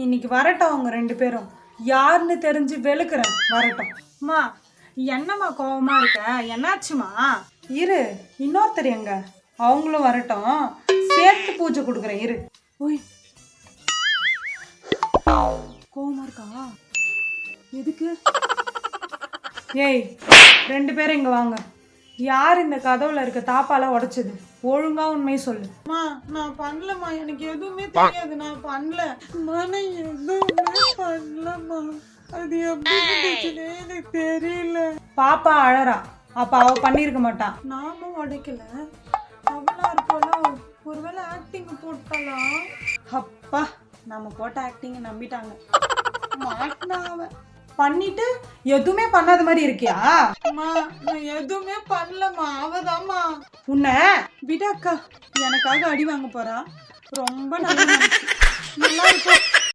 இன்னைக்கு வரட்டும் அவங்க 2 பேரும். யாருன்னு தெரிஞ்சு வெளுக்கிறேன். வரட்டும். அம்மா என்னம்மா கோவமா இருக்க? என்னாச்சுமா? இரு, இன்னொருத்தர் எங்க? அவங்களும் வரட்டும், சேர்த்து பூஜை கொடுக்குறேன். இரு. ஓய், கோவமா இருக்கா? எதுக்கு? ஏய், 2 பேரும் இங்க வாங்க. யார் இந்த கதவுல இருக்க தாப்பால உடைச்சது? ஒழுங்கா உண்மையை சொல்லு. அம்மா நான் பண்ணலம்மா, எனக்கு எதுவுமே தெரியாது, நான் பண்ணல. நான் எதுவுமே பண்ணலம்மா, அது எப்படி இருந்துச்சுன்னு எனக்கு தெரியல. பாப்பா அழறா, அப்ப அவ பண்ணிருக்க மாட்டான். நானும் உடைக்கல, அவளா இருப்பாளோ? ஒருவேளை ஆக்டிங் போட்டாளா? அப்பா, நம்ம போட்ட ஆக்டிங் நம்பிட்டாங்க. மாட்டினா அவ பண்ணிட்டு எதுவுமே பண்ணாத மாதிரி இருக்கியா? அம்மா நான் எதுவுமே பண்ணலம்மா, அவதாம்மா. உன்னை விடாக்கா, எனக்காக அடி வாங்க போறா. ரொம்ப நல்லா இருக்கும்.